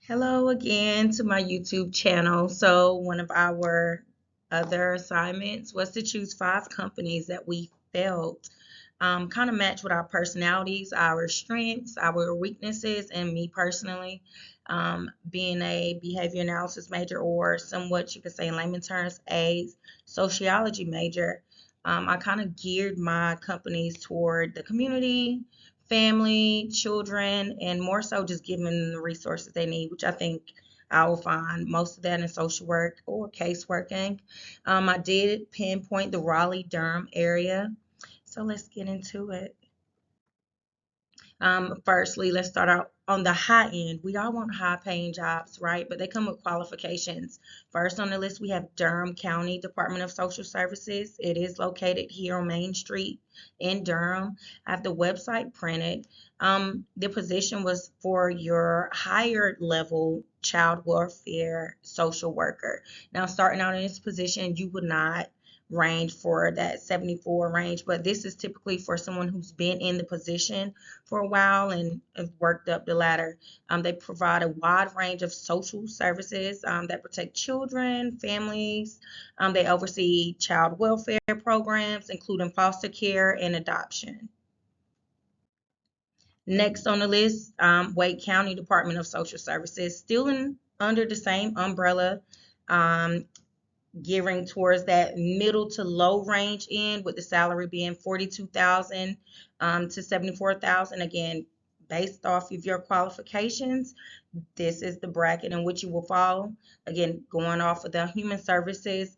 Hello again to my YouTube channel. So one of our other assignments was to choose 5 companies that we felt kind of match with our personalities, our strengths, our weaknesses, and me personally, being a behavior analysis major, or somewhat you could say in layman terms, a sociology major. I kind of geared my companies toward the community, family, children, and more so just giving them the resources they need, which I think I will find most of that in social work or caseworking. I did pinpoint the Raleigh-Durham area. So let's get into it. Firstly, let's start out on the high end. We all want high paying jobs, right? But they come with qualifications. First on the list, we have Durham County Department of Social Services. It is located here on Main Street in Durham. I have the website printed. The position was for your higher level child welfare social worker. Now, starting out in this position, you would not range for that 74 range, but this is typically for someone who's been in the position for a while and have worked up the ladder. They provide a wide range of social services that protect children, families. They oversee child welfare programs, including foster care and adoption. Next on the list, Wake County Department of Social Services, still under the same umbrella, um, gearing towards that middle to low range end, with the salary being 42,000 to 74,000. Again, based off of your qualifications, this is the bracket in which you will fall. Again, going off of the human services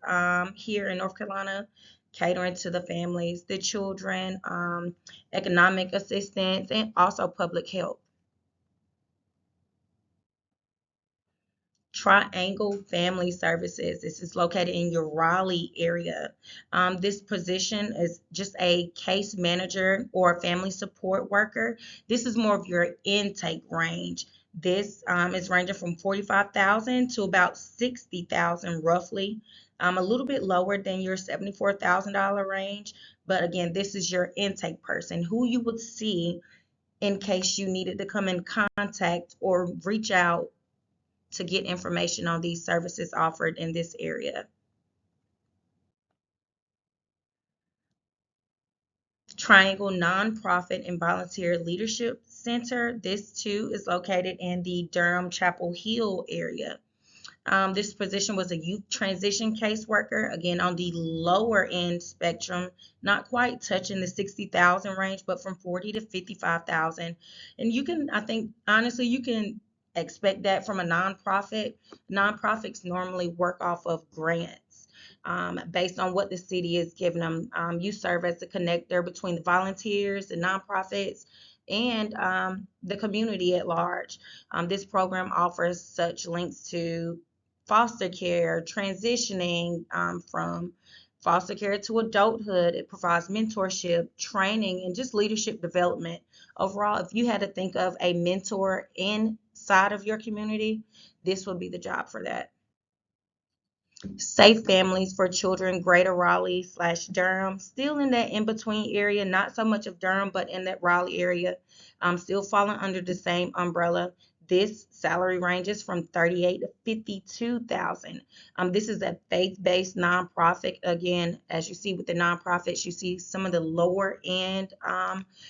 here in North Carolina, catering to the families, the children, economic assistance, and also public health. Triangle Family Services. This is located in your Raleigh area. This position is just a case manager or family support worker. This is more of your intake range. This is ranging from 45,000 to about 60,000 roughly. A little bit lower than your $74,000 range, but again, this is your intake person who you would see in case you needed to come in contact or reach out to get information on these services offered in this area. Triangle Nonprofit and Volunteer Leadership Center. This too is located in the Durham Chapel Hill area. This position was a youth transition caseworker, again on the lower end spectrum, not quite touching the 60,000 range, but from 40 to 55,000. And you can, I think, honestly, you can expect that from a nonprofit. Nonprofits normally work off of grants. Based on what the city is giving them. You serve as the connector between the volunteers, the nonprofits, and the community at large. This program offers such links to foster care, transitioning from foster care to adulthood. It provides mentorship, training, and just leadership development. Overall, if you had to think of a mentor inside of your community, this would be the job for that. Safe Families for Children, Greater Raleigh slash Durham, still in that in between area, not so much of Durham, but in that Raleigh area, still falling under the same umbrella. This salary ranges from 38 to 52,000. This is a faith-based nonprofit. Again, as you see with the nonprofits, you see some of the lower end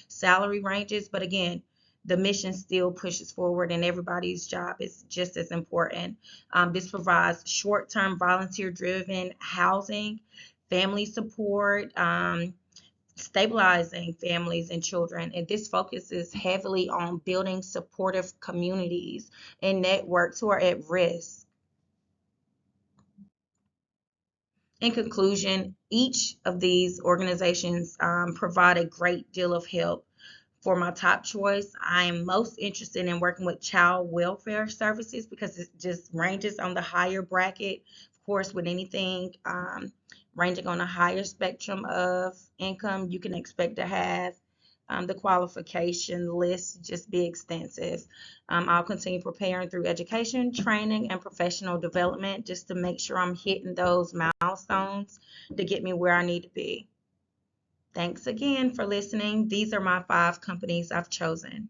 salary ranges, but again, the mission still pushes forward and everybody's job is just as important. This provides short-term volunteer-driven housing, family support, stabilizing families and children. And this focuses heavily on building supportive communities and networks who are at risk. In conclusion, each of these organizations provide a great deal of help. For my top choice, I am most interested in working with child welfare services because it just ranges on the higher bracket. Of course, with anything ranging on a higher spectrum of income, you can expect to have the qualification list just be extensive. I'll continue preparing through education, training, and professional development just to make sure I'm hitting those milestones to get me where I need to be. Thanks again for listening. These are my 5 companies I've chosen.